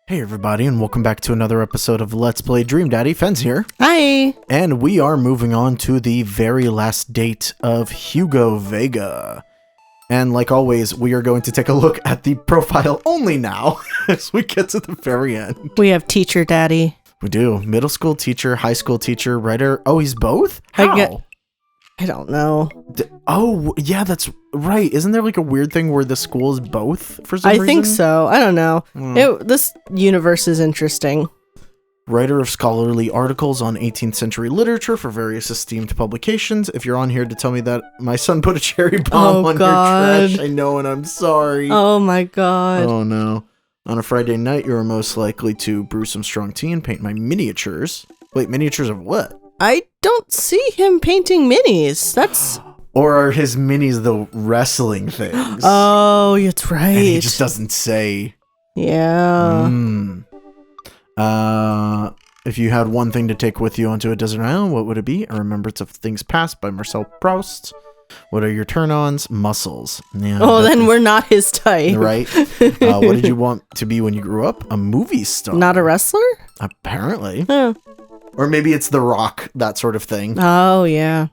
Hey everybody, and welcome back to another episode of Let's Play Dream Daddy. Fen's here. Hi. And we are moving on to the very last date of Hugo Vega. And like always, we are going to take a look at the profile only now as we get to the very end. We have Teacher Daddy. We do. Middle school teacher, high school teacher, writer. Oh, he's both? How? I don't know. Oh, yeah, that's right. Isn't there like a weird thing where the school is both for some reason? I think so. I don't know. This universe is interesting. Writer of scholarly articles on 18th century literature for various esteemed publications. If you're on here to tell me that my son put a cherry bomb on your trash, I know, and I'm sorry. Oh my god. Oh no. On a Friday night, you're most likely to brew some strong tea and paint my miniatures. Wait, miniatures of what? I don't see him painting minis. That's... Or are his minis the wrestling things? Oh, it's right. And he just doesn't say. Yeah. If you had one thing to take with you onto a desert island, what would it be? A Remembrance of Things Past by Marcel Proust. What are your turn-ons? Muscles. Yeah, oh, then we're not his type. Right. What did you want to be when you grew up? A movie star. Not a wrestler? Apparently. Oh. Or maybe it's The Rock, that sort of thing. Oh, yeah.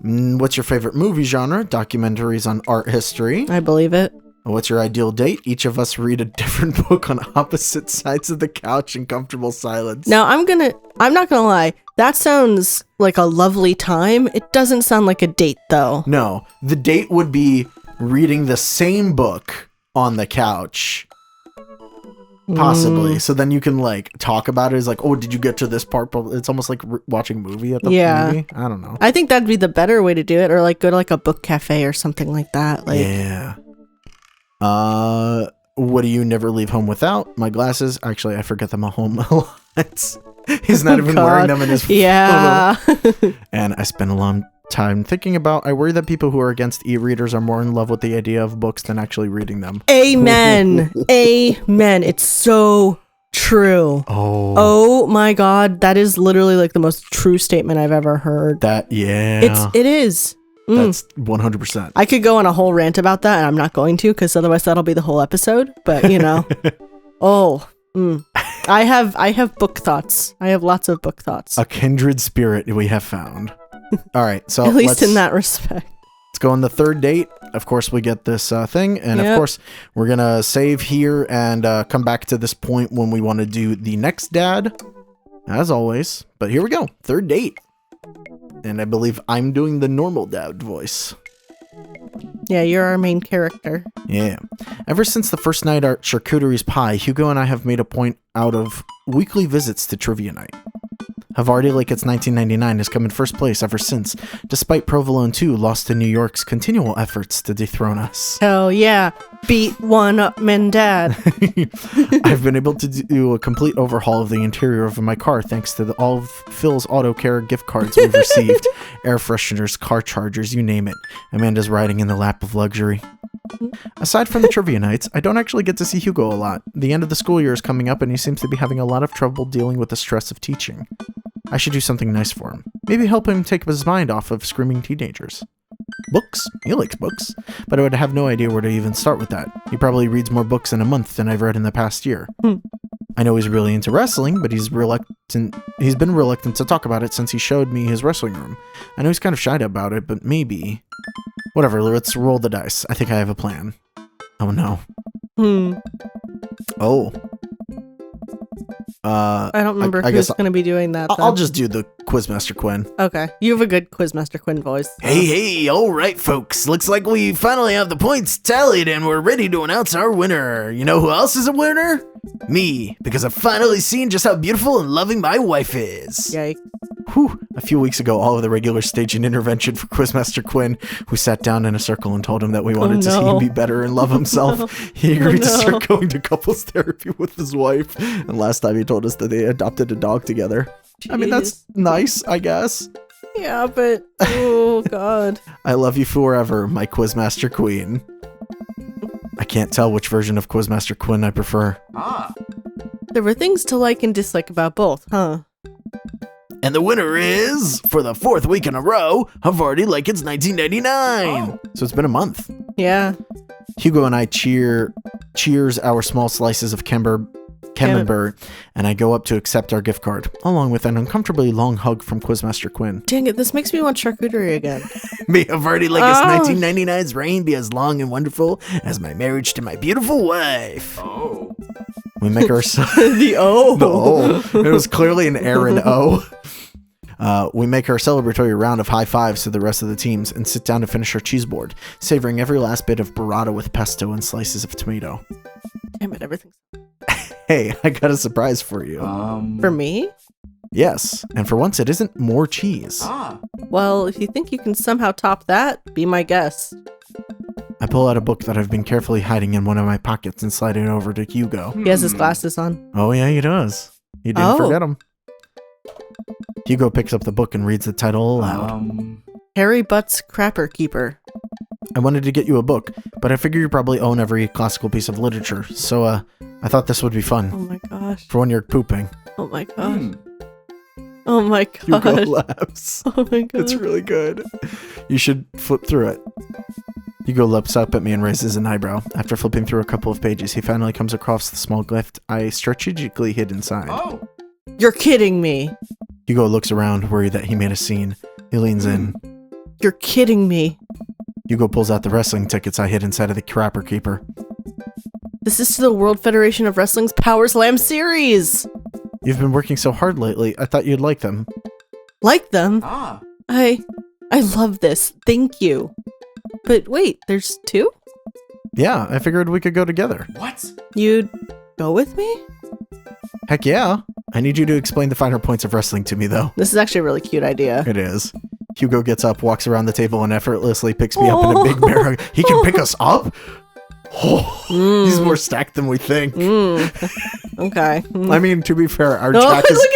What's your favorite movie genre? Documentaries on art history. I believe it. What's your ideal date? Each of us read a different book on opposite sides of the couch in comfortable silence. Now, I'm not gonna lie. That sounds like a lovely time. It doesn't sound like a date, though. No, the date would be reading the same book on the couch. Possibly. So then you can like talk about it as like, oh, did you get to this part? It's almost like watching a movie at the movie. I don't know. I think that'd be the better way to do it, or like go to like a book cafe or something like that. Like, yeah. What do you never leave home without? My glasses. Actually, I forget them at home a lot. He's not even wearing them in his photo. And I spend a long time thinking about, I worry that people who are against e-readers are more in love with the idea of books than actually reading them. Amen. Amen. It's so true. Oh my god, that is literally like the most true statement I've ever heard. It is. That's 100%. I could go on a whole rant about that, and I'm not going to, because otherwise that'll be the whole episode. But you know, I have book thoughts. I have lots of book thoughts. A kindred spirit we have found. All right, so at least in that respect. Let's go on the third date. Of course, we get this thing, and of course, we're gonna save here and come back to this point when we want to do the next dad, as always. But here we go, third date, and I believe I'm doing the normal dad voice. Yeah, you're our main character. Yeah. Ever since the first night at Charcuterie's Pie, Hugo and I have made a point out of weekly visits to trivia night. Havarti, like it's 1999, has come in first place ever since, despite Provolone 2 lost to New York's continual efforts to dethrone us. Hell yeah. Beat one up, men dad. I've been able to do a complete overhaul of the interior of my car thanks to all of Phil's auto care gift cards we've received. Air fresheners, car chargers, you name it. Amanda's riding in the lap of luxury. Aside from the trivia nights, I don't actually get to see Hugo a lot. The end of the school year is coming up and he seems to be having a lot of trouble dealing with the stress of teaching. I should do something nice for him. Maybe help him take his mind off of screaming teenagers. Books? He likes books. But I would have no idea where to even start with that. He probably reads more books in a month than I've read in the past year. I know he's really into wrestling, but he's been reluctant to talk about it since he showed me his wrestling room. I know he's kind of shy about it, but maybe... Whatever, let's roll the dice. I think I have a plan. Oh no. Oh. I don't remember who's going to be doing that. I'll just do the Quizmaster Quinn. Okay. You have a good Quizmaster Quinn voice. Hey, all right, folks. Looks like we finally have the points tallied and we're ready to announce our winner. You know who else is a winner? Me, because I've finally seen just how beautiful and loving my wife is. Yikes. Whew. A few weeks ago, all of the regulars staged an intervention for Quizmaster Quinn, who sat down in a circle and told him that we wanted to see him be better and love himself. He agreed to start going to couples therapy with his wife, and last time he told us that they adopted a dog together. Jeez. I mean, that's nice, I guess. Yeah, but, oh, God. I love you forever, my Quizmaster Queen. I can't tell which version of Quizmaster Quinn I prefer. There were things to like and dislike about both, huh? And the winner is, for the fourth week in a row, Havarti like it's 1999. So it's been a month. Yeah. Hugo and I cheers our small slices of camembert camembert, and I go up to accept our gift card, along with an uncomfortably long hug from Quizmaster Quinn. Dang it, this makes me want charcuterie again. May a party like it's 1999's reign be as long and wonderful as my marriage to my beautiful wife. Oh. We make ourselves... The O. The O. It was clearly an Aaron O. We make our celebratory round of high fives to the rest of the teams and sit down to finish our cheese board, savoring every last bit of burrata with pesto and slices of tomato. Damn it, everything's... Hey, I got a surprise for you. For me? Yes, and for once it isn't more cheese. Well, if you think you can somehow top that, be my guest. I pull out a book that I've been carefully hiding in one of my pockets and slide it over to Hugo. He has his glasses on. Oh yeah, he does. You didn't forget him. Hugo picks up the book and reads the title aloud. Harry Butt's Crapper Keeper. I wanted to get you a book, but I figure you probably own every classical piece of literature, so I thought this would be fun. Oh my gosh. For when you're pooping. Oh my gosh. Oh my god. Hugo laughs. Oh my god. It's really good. You should flip through it. Hugo looks up at me and raises an eyebrow. After flipping through a couple of pages, he finally comes across the small gift I strategically hid inside. Oh. You're kidding me. Hugo looks around, worried that he made a scene. He leans in. You're kidding me. Hugo pulls out the wrestling tickets I hid inside of the Crapper Keeper. This is to the World Federation of Wrestling's Power Slam series. You've been working so hard lately. I thought you'd like them. Like them? I love this. Thank you. But wait, there's two? Yeah, I figured we could go together. What? You'd go with me? Heck yeah. I need you to explain the finer points of wrestling to me, though. This is actually a really cute idea. It is. Hugo gets up, walks around the table, and effortlessly picks me up in a big bear hug. He can pick us up? Oh, he's more stacked than we think. Okay. I mean, to be fair, our jack is...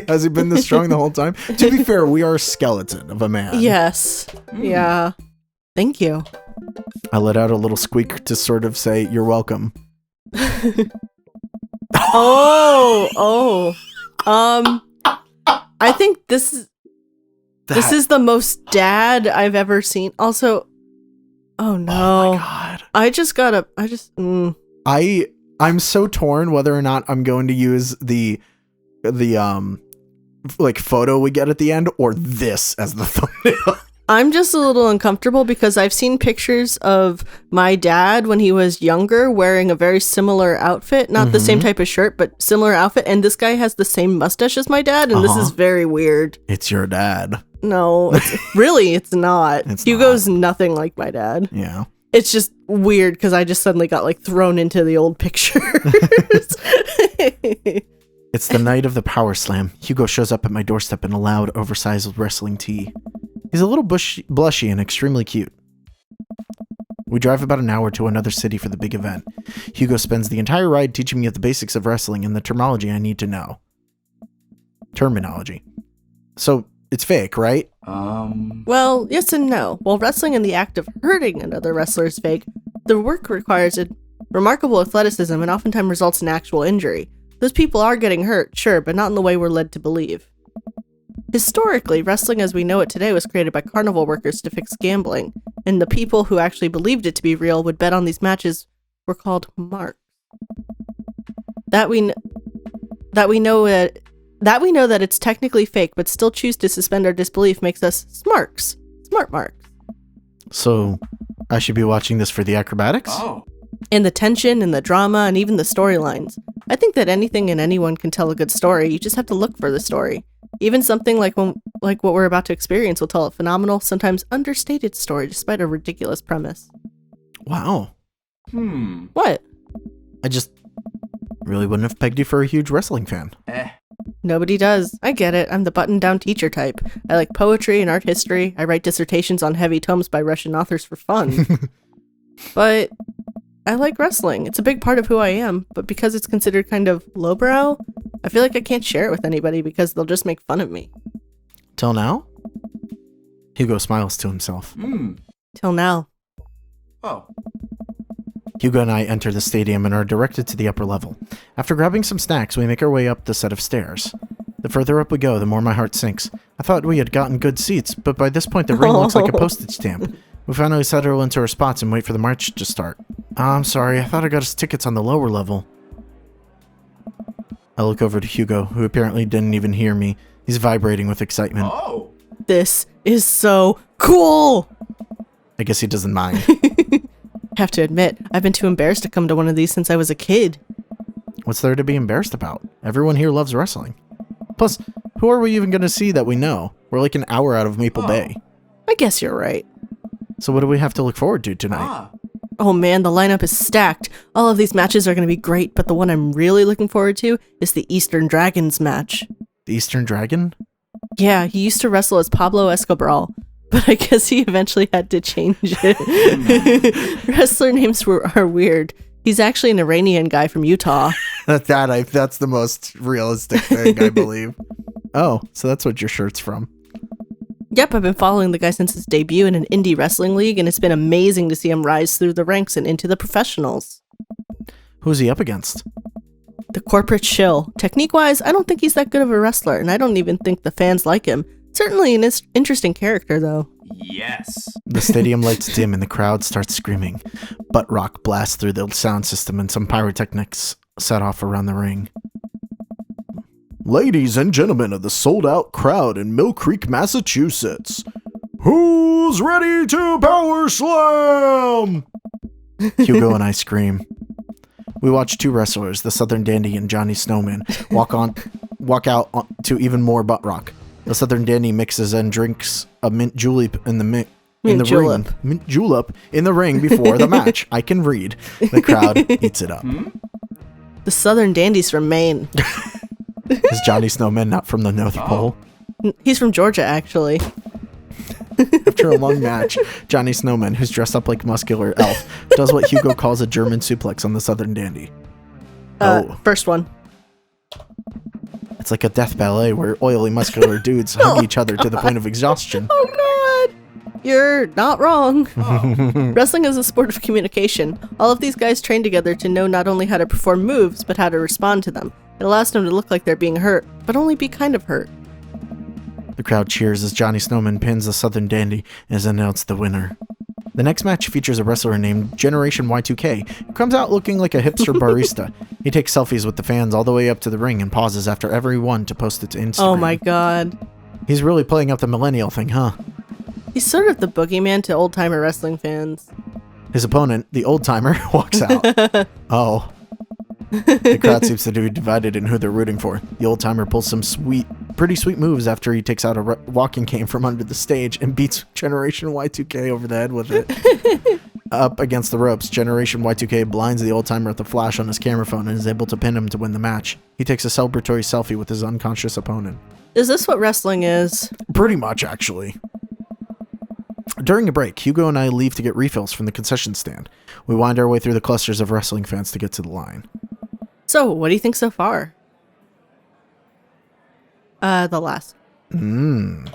Has he been this strong the whole time? To be fair, we are a skeleton of a man. Yes. Yeah. Thank you. I let out a little squeak to sort of say, you're welcome. I think this is the most dad I've ever seen. Also, oh no. Oh my god. I'm so torn whether or not I'm going to use the like photo we get at the end or this as the thumbnail. I'm just a little uncomfortable because I've seen pictures of my dad when he was younger wearing a very similar outfit. Not the same type of shirt, but similar outfit. And this guy has the same mustache as my dad. And this is very weird. It's your dad. No, it's not. Hugo's nothing like my dad. Yeah. It's just weird because I just suddenly got like thrown into the old pictures. It's the night of the Power Slam. Hugo shows up at my doorstep in a loud, oversized wrestling tee. He's a little blushy and extremely cute. We drive about an hour to another city for the big event. Hugo spends the entire ride teaching me the basics of wrestling and the terminology I need to know. Terminology. So, it's fake, right? Well, yes and no. While wrestling and the act of hurting another wrestler is fake, the work requires a remarkable athleticism and oftentimes results in actual injury. Those people are getting hurt, sure, but not in the way we're led to believe. Historically, wrestling as we know it today was created by carnival workers to fix gambling, and the people who actually believed it to be real would bet on these matches were called marks. That we know that it's technically fake, but still choose to suspend our disbelief makes us smarks. Smart marks. So, I should be watching this for the acrobatics? Oh. And the tension and the drama and even the storylines. I think that anything and anyone can tell a good story. You just have to look for the story. Even something like what we're about to experience will tell a phenomenal, sometimes understated story despite a ridiculous premise. Wow. What? I just really wouldn't have pegged you for a huge wrestling fan. Nobody does. I get it. I'm the button-down teacher type. I like poetry and art history. I write dissertations on heavy tomes by Russian authors for fun. But I like wrestling. It's a big part of who I am, but because it's considered kind of lowbrow, I feel like I can't share it with anybody because they'll just make fun of me. Till now? Hugo smiles to himself. Till now. Oh. Hugo and I enter the stadium and are directed to the upper level. After grabbing some snacks, we make our way up the set of stairs. The further up we go, the more my heart sinks. I thought we had gotten good seats, but by this point the ring looks like a postage stamp. We finally settle into our spots and wait for the march to start. I'm sorry, I thought I got us tickets on the lower level. I look over to Hugo, who apparently didn't even hear me. He's vibrating with excitement. Oh. This is so cool! I guess he doesn't mind. Have to admit, I've been too embarrassed to come to one of these since I was a kid. What's there to be embarrassed about? Everyone here loves wrestling. Plus, who are we even going to see that we know? We're like an hour out of Maple Bay. I guess you're right. So what do we have to look forward to tonight? Ah. Oh man, the lineup is stacked. All of these matches are going to be great, but the one I'm really looking forward to is the Eastern Dragons match. The Eastern Dragon? Yeah, he used to wrestle as Pablo Escobar, but I guess he eventually had to change it. Wrestler names are weird. He's actually an Iranian guy from Utah. That's the most realistic thing, I believe. Oh, so that's what your shirt's from. Yep, I've been following the guy since his debut in an indie wrestling league, and it's been amazing to see him rise through the ranks and into the professionals. Who's he up against? The corporate shill. Technique-wise, I don't think he's that good of a wrestler, and I don't even think the fans like him. Certainly an interesting character, though. Yes. The stadium lights dim and the crowd starts screaming. Butt rock blasts through the sound system and some pyrotechnics set off around the ring. Ladies and gentlemen of the sold-out crowd in Mill Creek, Massachusetts, who's ready to power slam? Hugo and I scream. We watch two wrestlers, the Southern Dandy and Johnny Snowman, walk out to even more butt rock. The Southern Dandy mixes and drinks a mint julep in the ring. Mint julep in the ring before the match. I can read. The crowd eats it up. The Southern Dandy's from Maine. Is Johnny Snowman not from the North Pole? He's from Georgia, actually. After a long match, Johnny Snowman, who's dressed up like muscular elf, does what Hugo calls a German suplex on the Southern Dandy. First one. It's like a death ballet where oily muscular dudes hug each other to the point of exhaustion. Oh god! You're not wrong. Wrestling is a sport of communication. All of these guys train together to know not only how to perform moves, but how to respond to them. It allows them to look like they're being hurt, but only be kind of hurt. The crowd cheers as Johnny Snowman pins the Southern Dandy and is announced the winner. The next match features a wrestler named Generation Y2K, who comes out looking like a hipster barista. He takes selfies with the fans all the way up to the ring and pauses after every one to post it to Instagram. Oh my god. He's really playing up the millennial thing, huh? He's sort of the boogeyman to old-timer wrestling fans. His opponent, the old-timer, walks out. Oh. The crowd seems to be divided in who they're rooting for. The old-timer pulls some pretty sweet moves after he takes out a walking cane from under the stage and beats Generation Y2K over the head with it. Up against the ropes, Generation Y2K blinds the old-timer with a flash on his camera phone and is able to pin him to win the match. He takes a celebratory selfie with his unconscious opponent. Is this what wrestling is? Pretty much, actually. During a break, Hugo and I leave to get refills from the concession stand. We wind our way through the clusters of wrestling fans to get to the line. So, what do you think so far? The last. The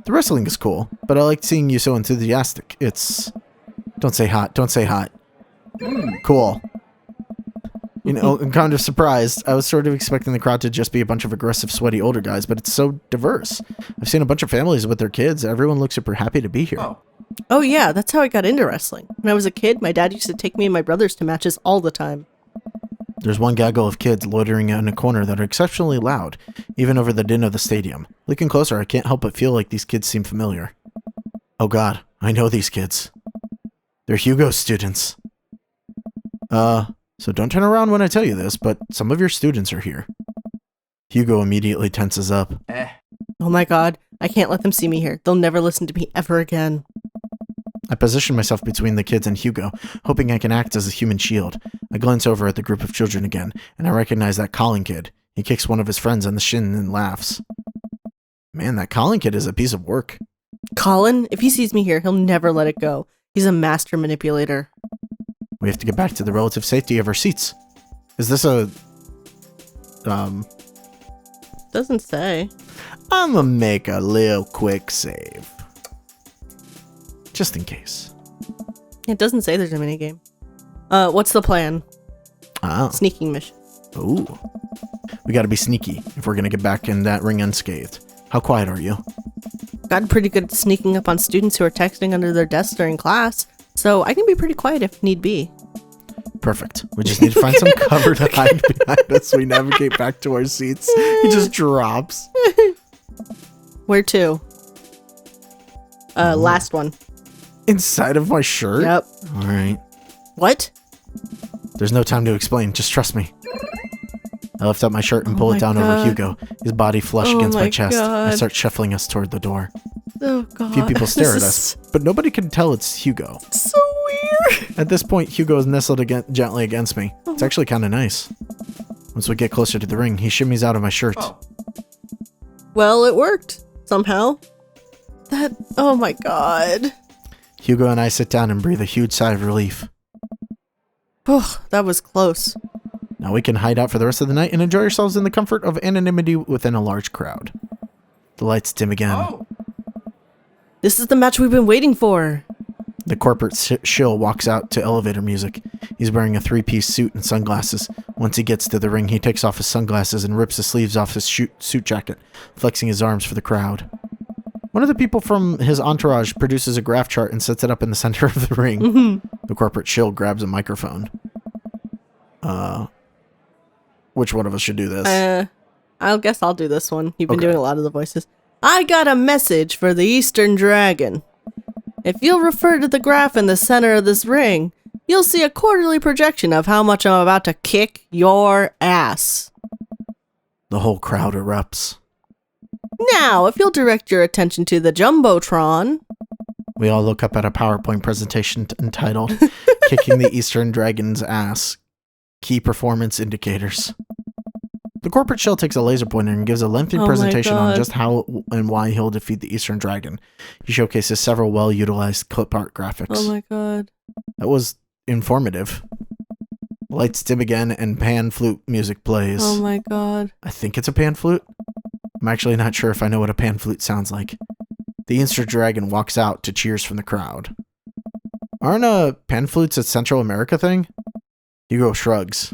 wrestling is cool, but I like seeing you so enthusiastic. It's... Don't say hot. Don't say hot. Cool. You know, I'm kind of surprised. I was sort of expecting the crowd to just be a bunch of aggressive, sweaty older guys, but it's so diverse. I've seen a bunch of families with their kids. Everyone looks super happy to be here. Oh yeah, that's how I got into wrestling. When I was a kid, my dad used to take me and my brothers to matches all the time. There's one gaggle of kids loitering in a corner that are exceptionally loud, even over the din of the stadium. Looking closer, I can't help but feel like these kids seem familiar. Oh god, I know these kids. They're Hugo's students. So don't turn around when I tell you this, but some of your students are here. Hugo immediately tenses up. Oh my god, I can't let them see me here. They'll never listen to me ever again. I position myself between the kids and Hugo, hoping I can act as a human shield. I glance over at the group of children again, and I recognize that Colin kid. He kicks one of his friends on the shin and laughs. Man, that Colin kid is a piece of work. Colin? If he sees me here, he'll never let it go. He's a master manipulator. We have to get back to the relative safety of our seats. Is this a... Doesn't say. I'm gonna make a little quick save. Just in case. It doesn't say there's a minigame. What's the plan? Oh. Sneaking mission. Ooh. We gotta be sneaky if we're gonna get back in that ring unscathed. How quiet are you? Gotten pretty good at sneaking up on students who are texting under their desks during class, so I can be pretty quiet if need be. Perfect. We just need to find some cover to hide behind us so we navigate back to our seats. He just drops. Where to? Last one. Inside of my shirt? Yep. All right. What? There's no time to explain. Just trust me. I lift up my shirt and pull it down over Hugo, his body flush against my chest. I start shuffling us toward the door. Oh, God. A few people stare at us, but nobody can tell it's Hugo. So weird. At this point, Hugo is nestled gently against me. It's actually kind of nice. Once we get closer to the ring, he shimmies out of my shirt. Oh. Well, it worked. Somehow. Oh my God. Hugo and I sit down and breathe a huge sigh of relief. Oh, that was close. Now we can hide out for the rest of the night and enjoy ourselves in the comfort of anonymity within a large crowd. The lights dim again. Oh. This is the match we've been waiting for. The corporate shill walks out to elevator music. He's wearing a three-piece suit and sunglasses. Once he gets to the ring, he takes off his sunglasses and rips the sleeves off his suit jacket, flexing his arms for the crowd. One of the people from his entourage produces a graph chart and sets it up in the center of the ring. Mm-hmm. The corporate shill grabs a microphone. Which one of us should do this? I guess I'll do this one. You've been doing a lot of the voices. I got a message for the Eastern Dragon. If you'll refer to the graph in the center of this ring, you'll see a quarterly projection of how much I'm about to kick your ass. The whole crowd erupts. Now, if you'll direct your attention to the Jumbotron. We all look up at a PowerPoint presentation entitled Kicking the Eastern Dragon's Ass. Key Performance Indicators. The corporate shill takes a laser pointer and gives a lengthy presentation on just how and why he'll defeat the Eastern Dragon. He showcases several well-utilized clip art graphics. Oh my God. That was informative. Lights dim again and pan flute music plays. Oh my God. I think it's a pan flute. I'm actually not sure if I know what a pan flute sounds like. The Eastern Dragon walks out to cheers from the crowd. Aren't pan flutes a Central America thing? Hugo shrugs.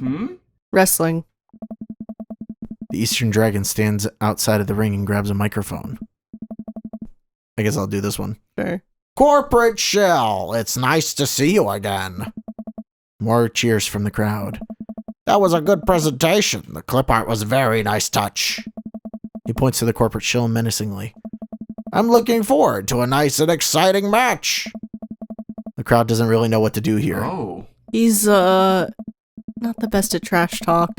Wrestling. The Eastern Dragon stands outside of the ring and grabs a microphone. I guess I'll do this one. Sure. Corporate shill, it's nice to see you again. More cheers from the crowd. That was a good presentation. The clip art was a very nice touch. He points to the corporate shill menacingly. I'm looking forward to a nice and exciting match. The crowd doesn't really know what to do here. Oh. He's, not the best at trash talk,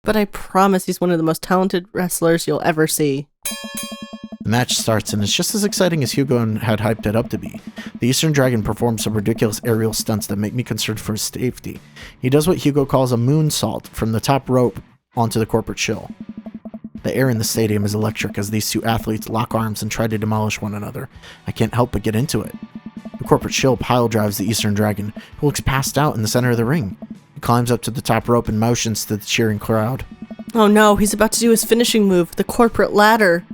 but I promise he's one of the most talented wrestlers you'll ever see. The match starts and it's just as exciting as Hugo had hyped it up to be. The Eastern Dragon performs some ridiculous aerial stunts that make me concerned for his safety. He does what Hugo calls a moonsault from the top rope onto the corporate shill. The air in the stadium is electric as these two athletes lock arms and try to demolish one another. I can't help but get into it. The corporate shill pile drives the Eastern Dragon, who looks passed out in the center of the ring. He climbs up to the top rope and motions to the cheering crowd. Oh no, he's about to do his finishing move, the corporate ladder.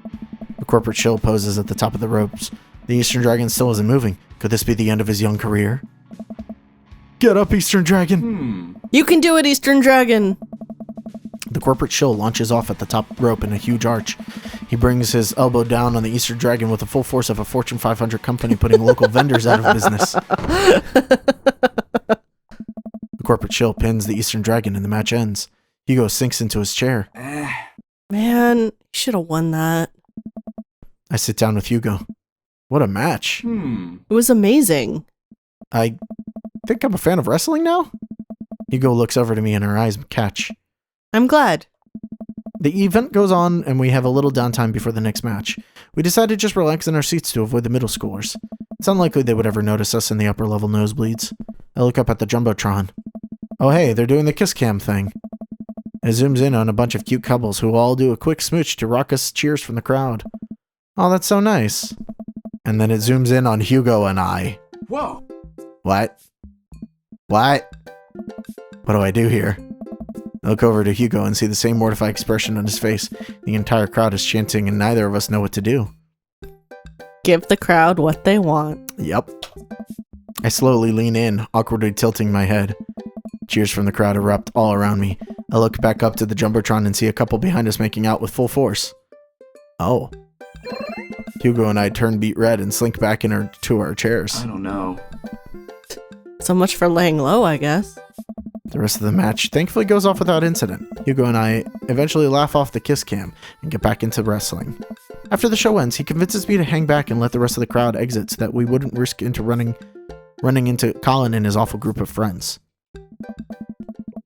The corporate shill poses at the top of the ropes. The Eastern Dragon still isn't moving. Could this be the end of his young career? Get up, Eastern Dragon! You can do it, Eastern Dragon! The corporate shill launches off at the top rope in a huge arch. He brings his elbow down on the Eastern Dragon with the full force of a Fortune 500 company putting local vendors out of business. The corporate shill pins the Eastern Dragon and the match ends. Hugo sinks into his chair. Man, you should have won that. I sit down with Hugo. What a match. It was amazing. I think I'm a fan of wrestling now? Hugo looks over to me and her eyes catch. I'm glad. The event goes on and we have a little downtime before the next match. We decide to just relax in our seats to avoid the middle schoolers. It's unlikely they would ever notice us in the upper level nosebleeds. I look up at the Jumbotron. Oh hey, they're doing the kiss cam thing. It zooms in on a bunch of cute couples who all do a quick smooch to raucous cheers from the crowd. Oh, that's so nice. And then it zooms in on Hugo and I. Whoa. What? What do I do here? I look over to Hugo and see the same mortified expression on his face. The entire crowd is chanting and neither of us know what to do. Give the crowd what they want. Yep. I slowly lean in, awkwardly tilting my head. Cheers from the crowd erupt all around me. I look back up to the Jumbotron and see a couple behind us making out with full force. Oh. Hugo and I turn beet red and slink back to our chairs. I don't know. So much for laying low, I guess. The rest of the match thankfully goes off without incident. Hugo and I eventually laugh off the kiss cam and get back into wrestling. After the show ends, he convinces me to hang back and let the rest of the crowd exit so that we wouldn't risk running into Colin and his awful group of friends.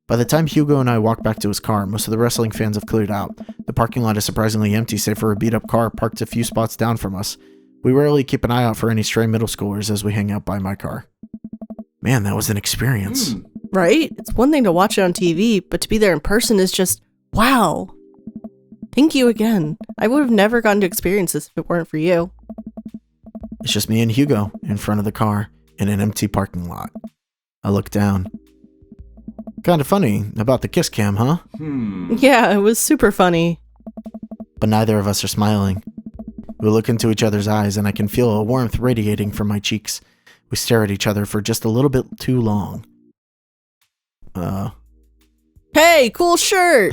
By the time Hugo and I walk back to his car, most of the wrestling fans have cleared out. The parking lot is surprisingly empty save for a beat-up car parked a few spots down from us. We rarely keep an eye out for any stray middle schoolers as we hang out by my car. Man, that was an experience. Right? It's one thing to watch it on TV, but to be there in person is just, wow. Thank you again. I would have never gotten to experience this if it weren't for you. It's just me and Hugo in front of the car in an empty parking lot. I look down. Kind of funny about the kiss cam, huh? Yeah, it was super funny. But neither of us are smiling. We look into each other's eyes and I can feel a warmth radiating from my cheeks. We stare at each other for just a little bit too long. Hey, cool shirt!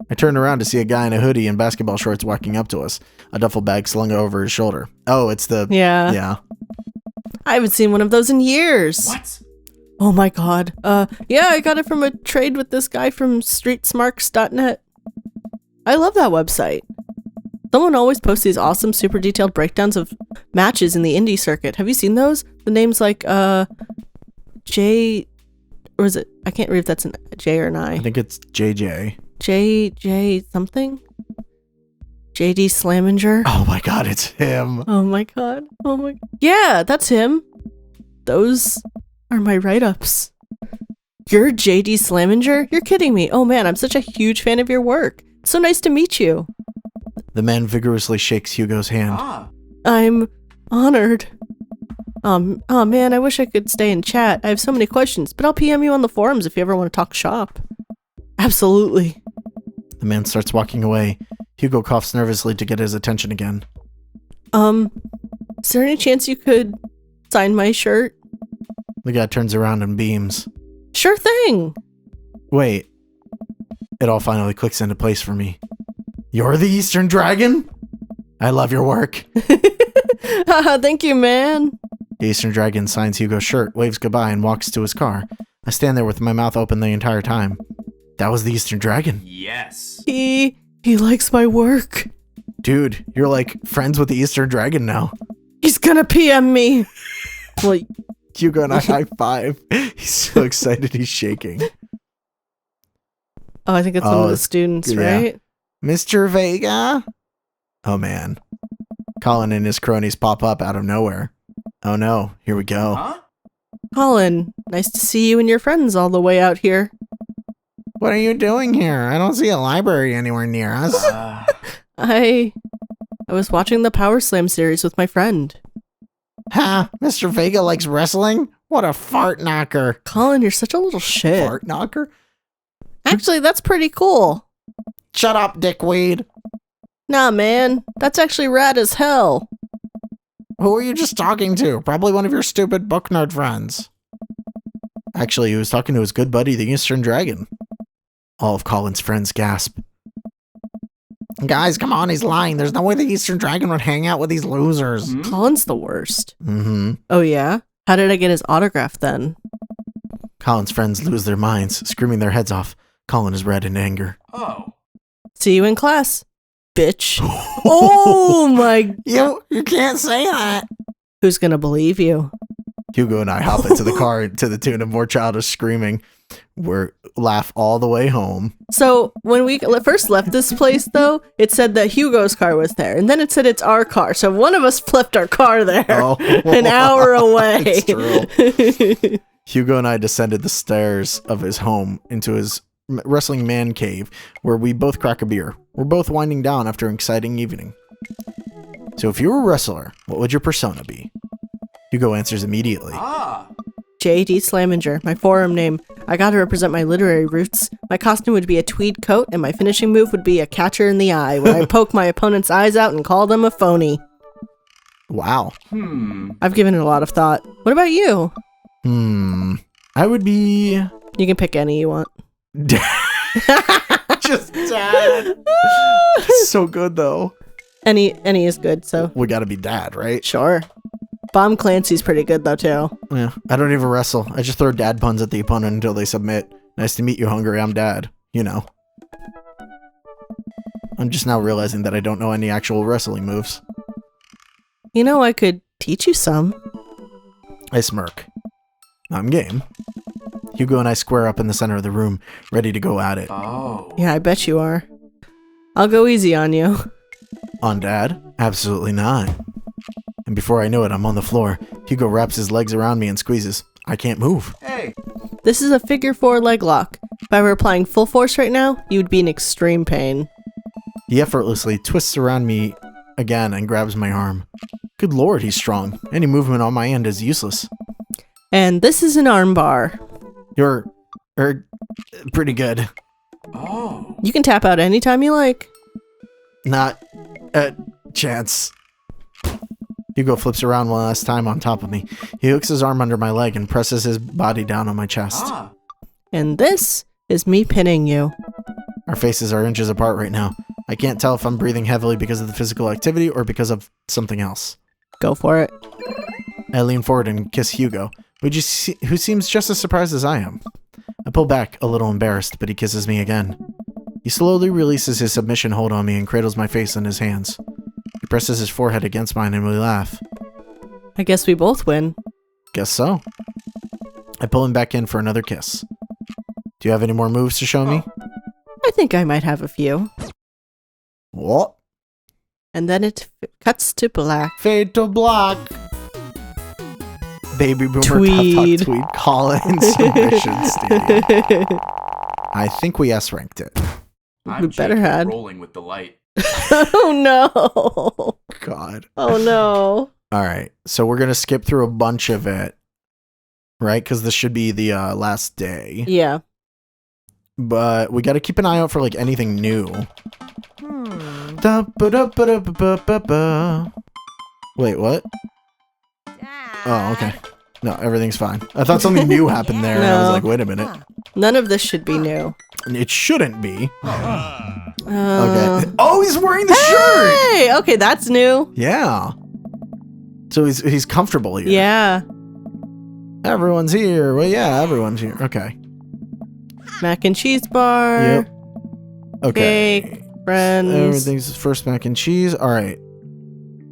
I turned around to see a guy in a hoodie and basketball shorts walking up to us, a duffel bag slung over his shoulder. Oh, it's the... Yeah. I haven't seen one of those in years. What? Oh my god. Yeah, I got it from a trade with this guy from streetsmarks.net. I love that website. Someone always posts these awesome, super detailed breakdowns of matches in the indie circuit. Have you seen those? The names like, J... Or is it... I can't read if that's a J or an I. I think it's JJ. J something? JD Slaminger? Oh my god, it's him. Oh my god. Yeah, that's him. Those are my write-ups. You're JD Slaminger? You're kidding me. Oh man, I'm such a huge fan of your work. It's so nice to meet you. The man vigorously shakes Hugo's hand. I'm honored. Oh man, I wish I could stay and chat. I have so many questions, but I'll PM you on the forums if you ever want to talk shop. Absolutely. The man starts walking away. Hugo coughs nervously to get his attention again. Is there any chance you could sign my shirt? The guy turns around and beams. Sure thing. Wait. It all finally clicks into place for me. You're the Eastern Dragon? I love your work. Thank you, man. The Eastern Dragon signs Hugo's shirt, waves goodbye, and walks to his car. I stand there with my mouth open the entire time. That was the Eastern Dragon. Yes. He likes my work. Dude, you're like friends with the Eastern Dragon now. He's gonna PM me. Well, Hugo and I high five. He's so excited he's shaking. I think it's one of the students, yeah. right? Mr. Vega? Oh man. Colin and his cronies pop up out of nowhere. Oh no, here we go. Huh? Colin, nice to see you and your friends all the way out here. What are you doing here? I don't see a library anywhere near us. I was watching the Power Slam series with my friend. Ha! Mr. Vega likes wrestling? What a fart knocker. Colin, you're such a little shit. Fart knocker? Actually, that's pretty cool. Shut up, dickweed. Nah, man. That's actually rad as hell. Who are you just talking to? Probably one of your stupid book nerd friends. Actually, he was talking to his good buddy, the Eastern Dragon. All of Colin's friends gasp. Guys, come on, he's lying. There's no way the Eastern Dragon would hang out with these losers. Colin's the worst. Mm-hmm. Oh, yeah? How did I get his autograph then? Colin's friends lose their minds, screaming their heads off. Colin is red in anger. Oh. See you in class, bitch. Oh my... You can't say that. Who's gonna believe you? Hugo and I hop into the car to the tune of more childish screaming. We laugh all the way home. So when we first left this place, though, it said that Hugo's car was there, and then it said it's our car. So one of us flipped our car there an hour away. It's true. Hugo and I descended the stairs of his home into his wrestling man cave, where we both crack a beer. We're both winding down after an exciting evening. So if you were a wrestler, what would your persona be? Hugo answers immediately. J.D. Slaminger, my forum name. I gotta represent my literary roots. My costume would be a tweed coat, and my finishing move would be a catcher in the eye, where I poke my opponent's eyes out and call them a phony. Wow. I've given it a lot of thought. What about you? I would be... You can pick any you want. Just dad. So good, though. Any is good, so. We gotta be dad, right? Sure. Bomb Clancy's pretty good, though, too. Yeah. I don't even wrestle. I just throw dad puns at the opponent until they submit. Nice to meet you, Hungry. I'm Dad. You know. I'm just now realizing that I don't know any actual wrestling moves. You know, I could teach you some. I smirk. I'm game. Hugo and I square up in the center of the room, ready to go at it. Oh. Yeah, I bet you are. I'll go easy on you. On Dad? Absolutely not. And before I know it, I'm on the floor. Hugo wraps his legs around me and squeezes. I can't move. Hey. This is a figure 4 leg lock. If I were applying full force right now, you would be in extreme pain. He effortlessly twists around me again and grabs my arm. Good lord, he's strong. Any movement on my end is useless. And this is an arm bar. You're pretty good. Oh. You can tap out anytime you like. Not a chance. Hugo flips around one last time on top of me. He hooks his arm under my leg and presses his body down on my chest. Ah. And this is me pinning you. Our faces are inches apart right now. I can't tell if I'm breathing heavily because of the physical activity or because of something else. Go for it. I lean forward and kiss Hugo, who seems just as surprised as I am. I pull back, a little embarrassed, but he kisses me again. He slowly releases his submission hold on me and cradles my face in his hands. He presses his forehead against mine and we laugh. I guess we both win. Guess so. I pull him back in for another kiss. Do you have any more moves to show me? I think I might have a few. What? And then it cuts to black. Fade to black. Baby boomer Tweed. Tough Talk Tweed Collins submission stadium. I think we S-ranked it. I'm better Jake, had. rolling with delight. Oh no. God. Oh no. All right. So we're going to skip through a bunch of it. Right? Because this should be the last day. Yeah. But we got to keep an eye out for like anything new. Wait, what? Oh, okay. No, everything's fine. I thought something new happened there, and I was No. like, wait a minute. None of this should be new. It shouldn't be. Okay. Okay. Oh, he's wearing the shirt! Hey! Okay, that's new. Yeah. So he's comfortable here. Yeah. Everyone's here. Well, yeah, everyone's here. Okay. Mac and cheese bar. Yep. Okay. Cake. Friends. Everything's first mac and cheese. All right.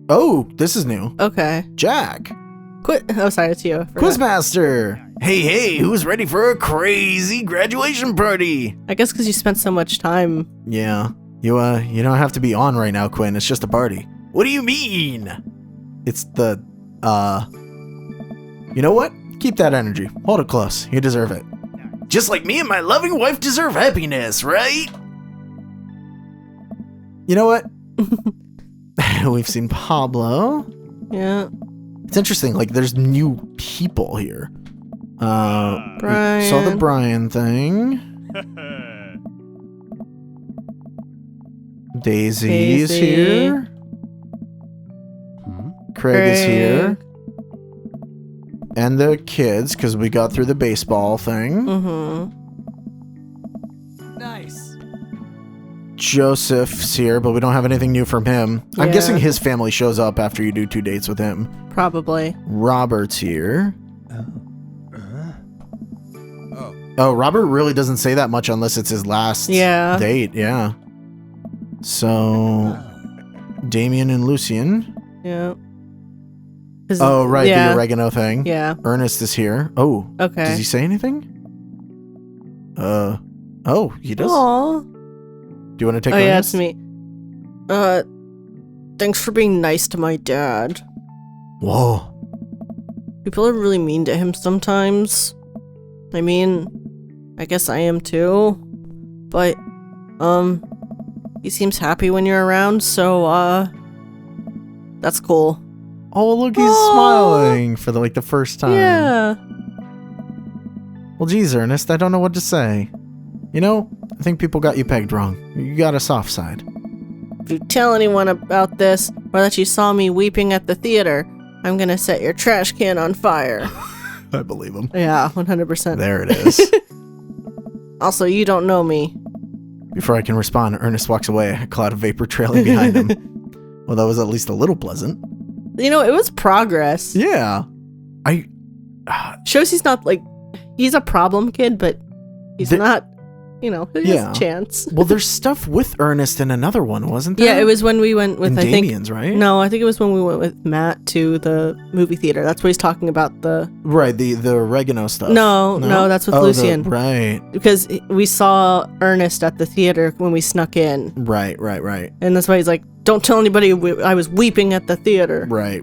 Oh, this is new. Okay. Jack. Oh, sorry, it's you. I forgot. Quizmaster. Hey, who's ready for a crazy graduation party? I guess because you spent so much time. Yeah. You don't have to be on right now, Quinn. It's just a party. What do you mean? It's the, you know what? Keep that energy. Hold it close. You deserve it. Just like me and my loving wife deserve happiness, right? You know what? We've seen Pablo. Yeah. It's interesting, like, there's new people here. Brian. We saw the Brian thing. Daisy's Daisy. here. Craig is here. And the kids, because we got through the baseball thing. Mm-hmm. Nice. Joseph's here, but we don't have anything new from him. I'm Yeah. guessing his family shows up after you do 2 dates with him. Probably. Robert's here. Oh, Robert really doesn't say that much unless it's his last date. Yeah. So, Damien and Lucian. Yeah. Oh, right, yeah. the oregano thing. Yeah. Ernest is here. Oh, Okay. does he say anything? Oh, he does. Aw. Do you want to take Oh, yeah, Ernest? it's me. Thanks for being nice to my dad. Whoa. People are really mean to him sometimes. I mean, I guess I am too. But, he seems happy when you're around, so, that's cool. Oh, look, he's Aw. smiling for the first time. Yeah. Well, geez, Ernest, I don't know what to say. You know, I think people got you pegged wrong. You got a soft side. If you tell anyone about this, or that you saw me weeping at the theater, I'm gonna set your trash can on fire. I believe him. Yeah, 100%. There it is. Also, you don't know me. Before I can respond, Ernest walks away, a cloud of vapor trailing behind him. Well, that was at least a little pleasant. You know, it was progress. Yeah. Shows he's not, he's a problem kid, but He's not, he has Yeah. a chance. Well, there's stuff with Ernest in another one, wasn't there? Yeah, it was when we went with, in I think. Damien's, right? No, I think it was when we went with Matt to the movie theater. That's where he's talking about the. Right, the oregano stuff. No, that's with Lucian. Right. Because we saw Ernest at the theater when we snuck in. Right. And that's why he's like, don't tell anybody I was weeping at the theater. Right.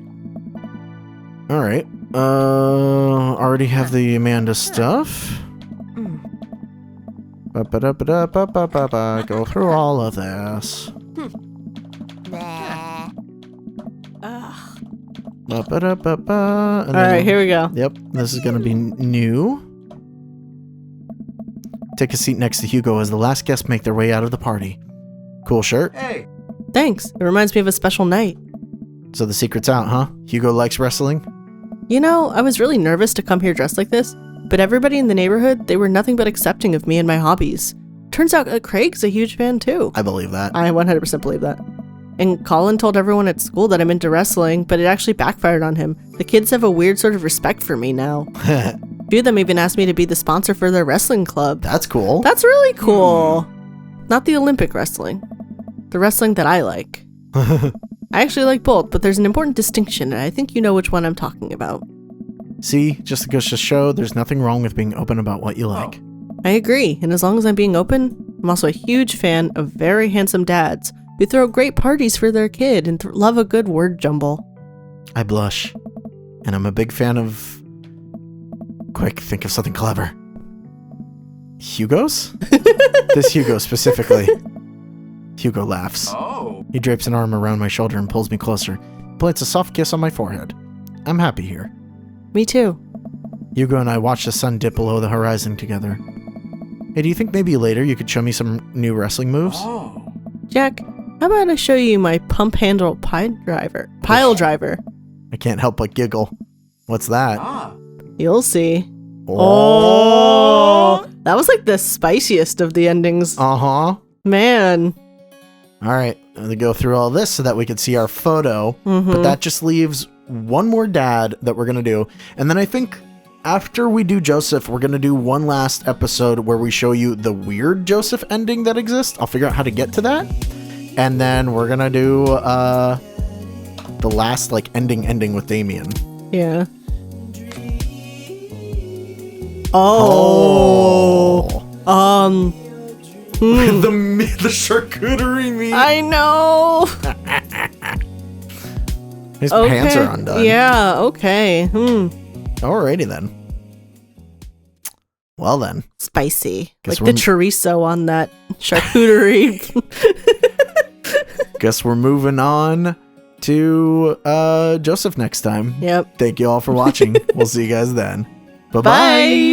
All right. Already have the Amanda stuff. Ba-ba-da-ba-da-ba-ba-ba-ba. Go through all of this. Ba-ba-da-ba-ba. And All then right, here we go. Yep, this is going to be new. Take a seat next to Hugo as the last guests make their way out of the party. Cool shirt. Hey. Thanks. It reminds me of a special night. So the secret's out, huh? Hugo likes wrestling? I was really nervous to come here dressed like this, but everybody in the neighborhood, they were nothing but accepting of me and my hobbies. Turns out Craig's a huge fan too. I believe that. I 100% believe that. And Colin told everyone at school that I'm into wrestling, but it actually backfired on him. The kids have a weird sort of respect for me now. A few of them even asked me to be the sponsor for their wrestling club. That's cool. That's really cool. Not the Olympic wrestling. The wrestling that I like. I actually like both, but there's an important distinction, and I think you know which one I'm talking about. See, just goes to show there's nothing wrong with being open about what you like. I agree, and as long as I'm being open, I'm also a huge fan of very handsome dads who throw great parties for their kid and love a good word jumble. I blush. And I'm a big fan of... Quick, think of something clever. Hugo's? This Hugo specifically. Hugo laughs. Oh. He drapes an arm around my shoulder and pulls me closer. Plants a soft kiss on my forehead. I'm happy here. Me too. Hugo and I watch the sun dip below the horizon together. Hey, do you think maybe later you could show me some new wrestling moves? Oh. Jack, how about I show you my pump handle pile driver? I can't help but giggle. What's that? Ah. You'll see. Oh. That was like the spiciest of the endings. Uh-huh. Man. All right, I'm gonna go through all this so that we can see our photo, but that just leaves one more dad that we're gonna do. And then I think after we do Joseph, we're gonna do one last episode where we show you the weird Joseph ending that exists. I'll figure out how to get to that. And then we're gonna do the last ending with Damien. Yeah. Oh. The charcuterie meat. I know. His pants are undone. Yeah, okay. Alrighty then. Well then. Spicy. Guess like the chorizo on that charcuterie. Guess we're moving on to Joseph next time. Yep. Thank you all for watching. We'll see you guys then. Bye-bye. Bye.